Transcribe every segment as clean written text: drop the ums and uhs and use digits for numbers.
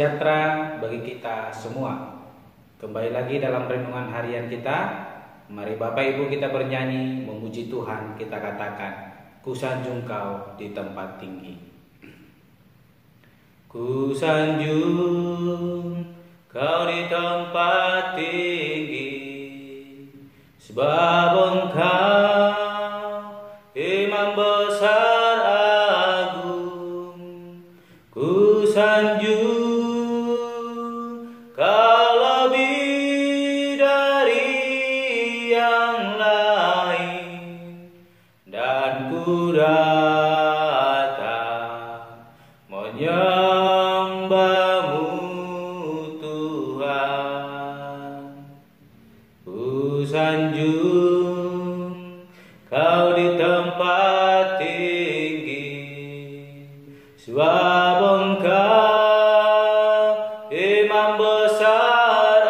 sejahtera bagi kita semua. Kembali lagi dalam renungan harian kita. Mari Bapak Ibu kita bernyanyi, memuji Tuhan. Kita katakan, ku sanjung Kau di tempat tinggi. Ku sanjung Kau di tempat tinggi, sebab Engkau Imam besar agung. Ku sanjung Kau lebih dari yang lain, dan ku datang menyembahmu Tuhan. Ku sanjung Kau di tempat tinggi, sebab Engkau Imam besar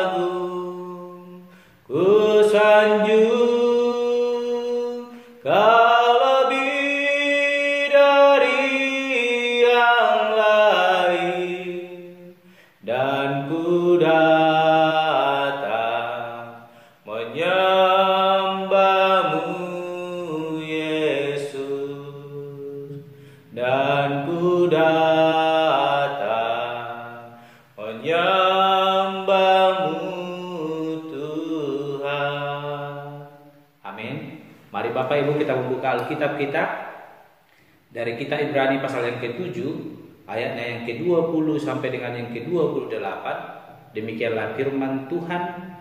agung. Ku sanjung Kau lebih dari yang lain, dan ku datang menyembahmu Yesus, dan ku datang menyembahmu Tuhan. Amin. Mari Bapak Ibu kita membuka Alkitab kita dari kitab Ibrani pasal yang ke-7 ayatnya yang ke-20 sampai dengan yang ke-28. Demikianlah firman Tuhan.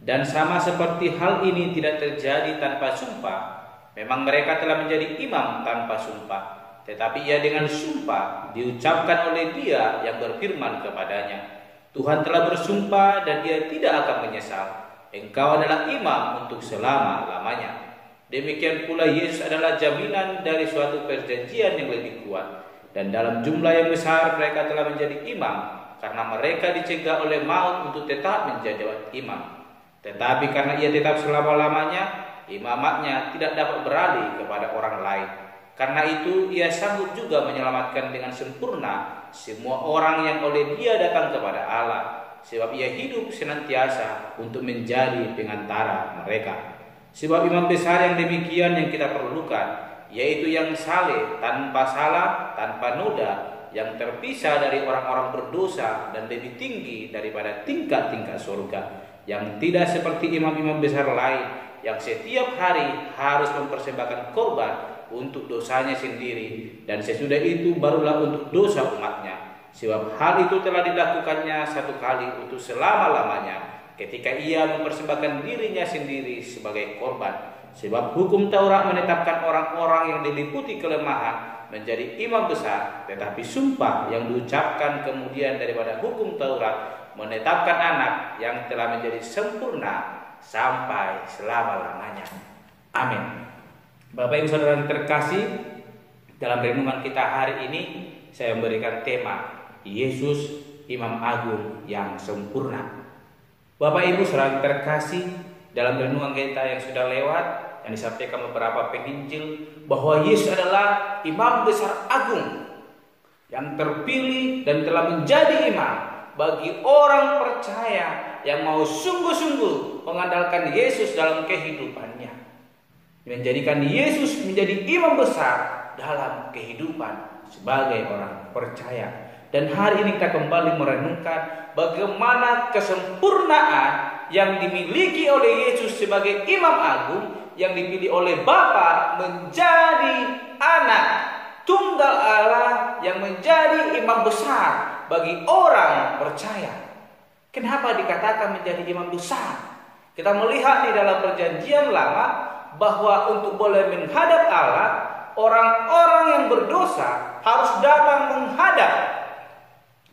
Dan sama seperti hal ini tidak terjadi tanpa sumpah, memang mereka telah menjadi imam tanpa sumpah, tetapi ia dengan sumpah diucapkan oleh Dia yang berfirman kepadanya, Tuhan telah bersumpah dan Dia tidak akan menyesal, engkau adalah imam untuk selama-lamanya. Demikian pula Yesus adalah jaminan dari suatu perjanjian yang lebih kuat. Dan dalam jumlah yang besar mereka telah menjadi imam, karena mereka dicegah oleh maut untuk tetap menjadi imam. Tetapi karena ia tetap selama-lamanya, imamatnya tidak dapat beralih kepada orang lain. Karena itu ia sanggup juga menyelamatkan dengan sempurna semua orang yang oleh Dia datang kepada Allah, sebab ia hidup senantiasa untuk menjadi pengantara mereka. Sebab imam besar yang demikian yang kita perlukan, yaitu yang saleh, tanpa salah, tanpa noda, yang terpisah dari orang-orang berdosa dan lebih tinggi daripada tingkat-tingkat surga, yang tidak seperti imam-imam besar lain yang setiap hari harus mempersembahkan korban untuk dosanya sendiri, dan sesudah itu barulah untuk dosa umatnya. Sebab hal itu telah dilakukannya satu kali untuk selama-lamanya, ketika ia mempersembahkan dirinya sendiri sebagai korban. Sebab hukum Taurat menetapkan orang-orang yang diliputi kelemahan menjadi imam besar, tetapi sumpah yang diucapkan kemudian daripada hukum Taurat menetapkan anak yang telah menjadi sempurna sampai selama-lamanya. Amin. Bapak Ibu Saudara yang terkasih, dalam renungan kita hari ini saya memberikan tema Yesus Imam Agung yang sempurna. Bapak Ibu Saudara yang terkasih, dalam renungan kita yang sudah lewat, yang disampaikan beberapa penginjil, bahwa Yesus adalah imam besar agung yang terpilih dan telah menjadi imam bagi orang percaya yang mau sungguh-sungguh mengandalkan Yesus dalam kehidupannya, menjadikan Yesus menjadi imam besar dalam kehidupan sebagai orang percaya. Dan hari ini kita kembali merenungkan bagaimana kesempurnaan yang dimiliki oleh Yesus sebagai imam agung, yang dipilih oleh Bapa menjadi anak tunggal Allah yang menjadi imam besar bagi orang percaya. Kenapa dikatakan menjadi imam besar? Kita melihat di dalam perjanjian lama bahwa untuk boleh menghadap Allah, orang-orang yang berdosa harus datang menghadap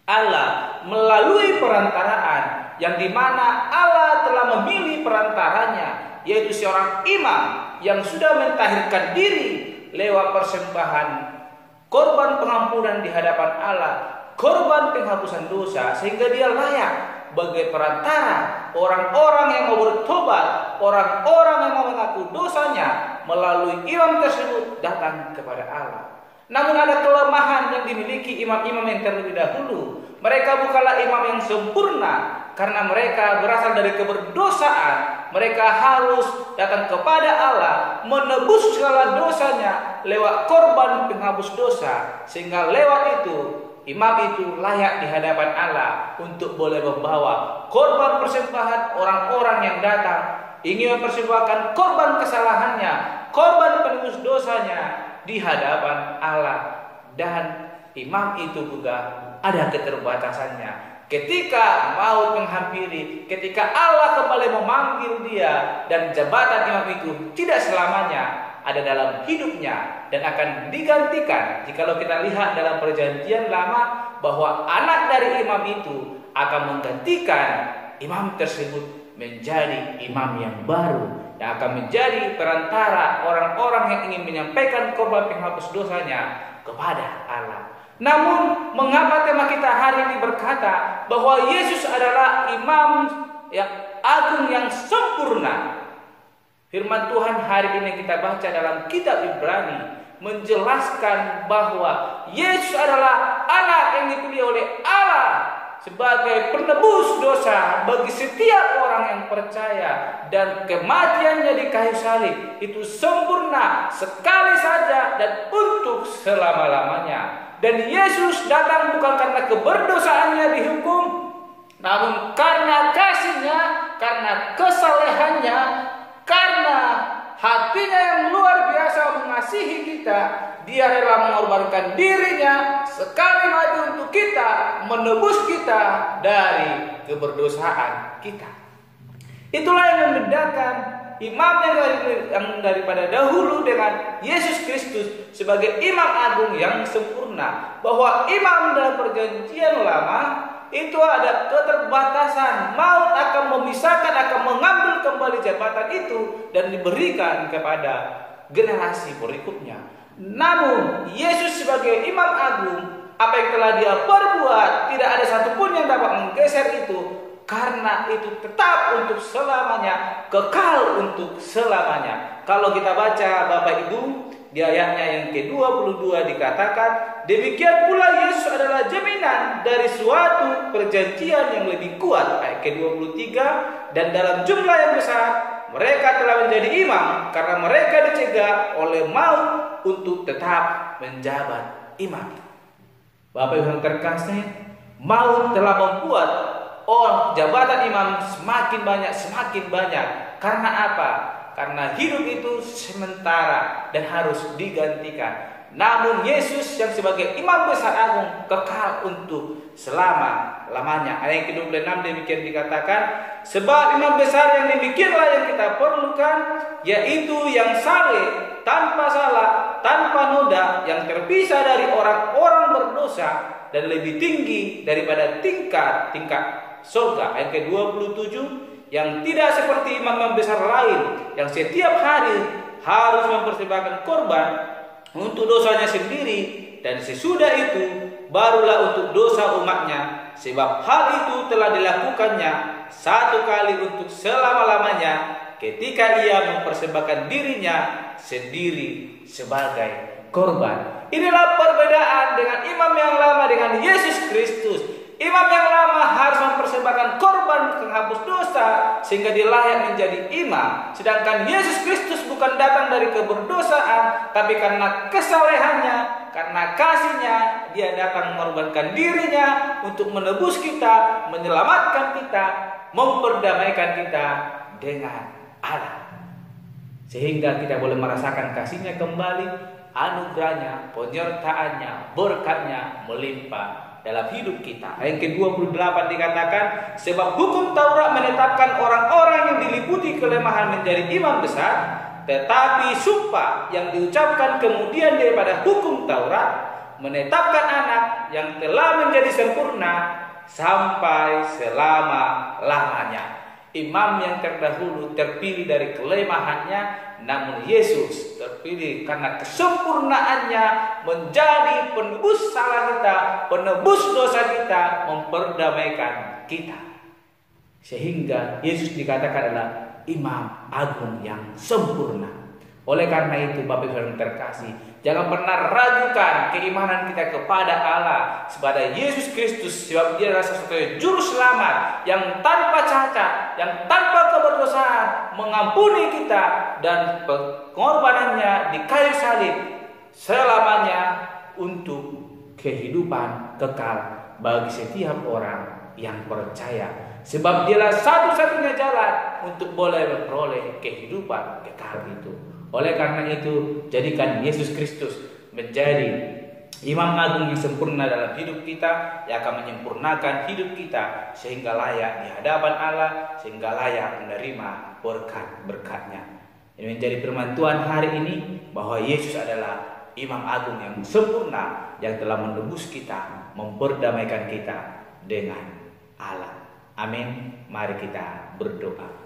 Allah melalui perantaraan, yang dimana Allah telah memilih perantaranya, yaitu seorang imam yang sudah mentahirkan diri lewat persembahan korban pengampunan di hadapan Allah, korban penghapusan dosa, sehingga dia layak sebagai perantara orang-orang yang mau bertobat, orang-orang yang mau mengaku dosanya melalui imam tersebut datang kepada Allah. Namun ada kelemahan yang dimiliki imam-imam yang terlebih dahulu. Mereka bukanlah imam yang sempurna karena mereka berasal dari keberdosaan. Mereka harus datang kepada Allah, menebus segala dosanya lewat korban penghapus dosa, sehingga lewat itu imam itu layak di hadapan Allah untuk boleh membawa korban persembahan orang-orang yang datang ingin mempersembahkan korban kesalahannya, korban penebus dosanya di hadapan Allah. Dan imam itu juga ada keterbatasannya. Ketika maut menghampiri, ketika Allah kembali memanggil dia, dan jabatan imam itu tidak selamanya ada dalam hidupnya dan akan digantikan. Jikalau kita lihat dalam perjanjian lama bahwa anak dari imam itu akan menggantikan imam tersebut menjadi imam yang baru, yang akan menjadi perantara orang-orang yang ingin menyampaikan korban penghapus dosanya kepada Allah. Namun mengapa tema kita hari ini berkata bahwa Yesus adalah imam yang agung yang sempurna? Firman Tuhan hari ini kita baca dalam kitab Ibrani menjelaskan bahwa Yesus adalah anak yang dipilih oleh Allah sebagai penebus dosa bagi setiap orang yang percaya, dan kematiannya di kayu salib itu sempurna sekali saja dan untuk selama-lamanya. Dan Yesus datang bukan karena keberdosaannya dihukum, namun karena kasihnya, karena kesalehannya, karena hatinya yang luar biasa mengasihi kita. Dia rela mengorbankan dirinya sekali mati untuk kita, menebus kita dari keberdosaan kita. Itulah yang membedakan imam yang daripada dahulu dengan Yesus Kristus sebagai imam agung yang sempurna. Bahwa imam dalam perjanjian lama itu ada keterbatasan. Maut akan memisahkan, akan mengambil kembali jabatan itu dan diberikan kepada generasi berikutnya. Namun Yesus sebagai imam agung, apa yang telah dia perbuat tidak ada satupun yang dapat menggeser itu, karena itu tetap untuk selamanya, kekal untuk selamanya. Kalau kita baca Bapak Ibu di ayatnya yang ke-22 dikatakan, demikian pula Yesus adalah jaminan dari suatu perjanjian yang lebih kuat. Ayat ke-23, dan dalam jumlah yang besar mereka telah menjadi imam karena mereka dicegah oleh maut untuk tetap menjabat imam. Bapak Ibu yang terkasih, maut telah membuat jabatan imam semakin banyak. Karena apa? Karena hidup itu sementara dan harus digantikan. Namun Yesus yang sebagai imam besar agung kekal untuk selama-lamanya. Ayat ke-26 demikian dikatakan, sebab imam besar yang demikianlah yang kita perlukan, yaitu yang saleh, tanpa salah, tanpa noda, yang terpisah dari orang-orang berdosa dan lebih tinggi daripada tingkat surga. Ayat ke-27, yang tidak seperti imam besar lain yang setiap hari harus mempersembahkan korban untuk dosanya sendiri, dan sesudah itu barulah untuk dosa umatnya, sebab hal itu telah dilakukannya satu kali untuk selama-lamanya ketika ia mempersembahkan dirinya sendiri sebagai korban. Inilah perbedaan dengan imam yang lama dengan Yesus Kristus. Imam yang lama harus mempersembahkan korban penghapus dosa sehingga dia layak menjadi imam. Sedangkan Yesus Kristus bukan datang dari keberdosaan, tapi karena kesalehannya, karena kasihnya, dia datang mengorbankan dirinya untuk menebus kita, menyelamatkan kita, memperdamaikan kita dengan Allah. Sehingga kita boleh merasakan kasihnya kembali, anugerahnya, penyertaannya, berkatnya melimpah dalam hidup kita. Ayat ke-28 dikatakan, sebab hukum Taurat menetapkan orang-orang yang diliputi kelemahan menjadi imam besar, tetapi sumpah yang diucapkan kemudian daripada hukum Taurat menetapkan anak yang telah menjadi sempurna sampai selama-lamanya. Imam yang terdahulu terpilih dari kelemahannya, namun Yesus terpilih karena kesempurnaannya menjadi penebus salah kita, penebus dosa kita, memperdamaikan kita. Sehingga Yesus dikatakan adalah imam agung yang sempurna. Oleh karena itu Bapak Ibu yang terkasih, jangan pernah ragukan keimanan kita kepada Allah, kepada Yesus Kristus, sebab Dia adalah satu-satunya juru selamat yang tanpa cacat, yang tanpa keberdosaan, mengampuni kita, dan pengorbanannya di kayu salib selamanya untuk kehidupan kekal bagi setiap orang yang percaya. Sebab Dialah satu-satunya jalan untuk boleh memperoleh kehidupan kekal itu. Oleh karena itu, jadikan Yesus Kristus menjadi Imam Agung yang sempurna dalam hidup kita, yang akan menyempurnakan hidup kita sehingga layak di hadapan Allah, sehingga layak menerima berkat-berkat-Nya. Ini menjadi firman Tuhan hari ini, bahwa Yesus adalah Imam Agung yang sempurna, yang telah menebus kita, memperdamaikan kita dengan Allah. Amin. Mari kita berdoa.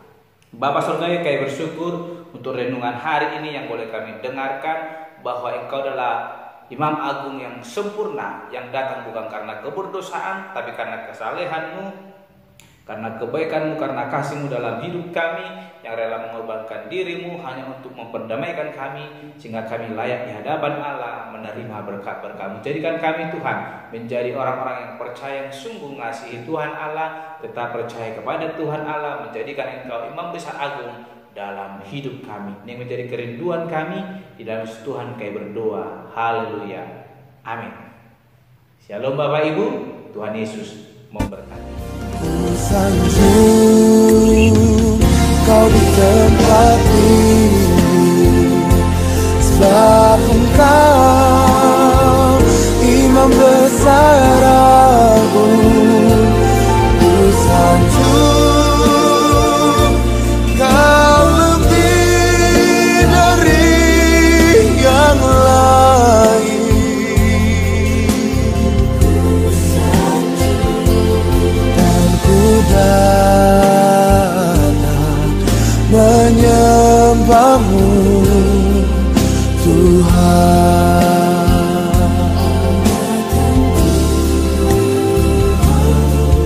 Bapa Surgawi, kami bersyukur untuk renungan hari ini yang boleh kami dengarkan, bahwa Engkau adalah Imam Agung yang sempurna, yang datang bukan karena keberdosaan, tapi karena kesalehan-Mu, karena kebaikan-Mu, karena kasih-Mu dalam hidup kami, yang rela mengorbankan diri-Mu hanya untuk memperdamaikan kami, sehingga kami layak di hadapan Allah menerima berkat-berkat-Mu. Jadikan kami Tuhan menjadi orang-orang yang percaya, yang sungguh mengasihi Tuhan Allah, tetap percaya kepada Tuhan Allah, menjadikan Engkau Imam Besar Agung dalam hidup kami. Ini menjadi kerinduan kami. Di dalam Tuhan kami berdoa. Haleluya. Amin. Shalom Bapak Ibu. Tuhan Yesus memberkati. Sanjung kau di tempat ini, sebab Engkau Imam Besar Agung. Ku sanjung kau lebih dari yang lain. Datang menyembah-Mu Tuhan,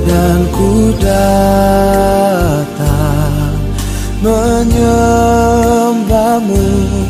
dan ku datang menyembah-Mu.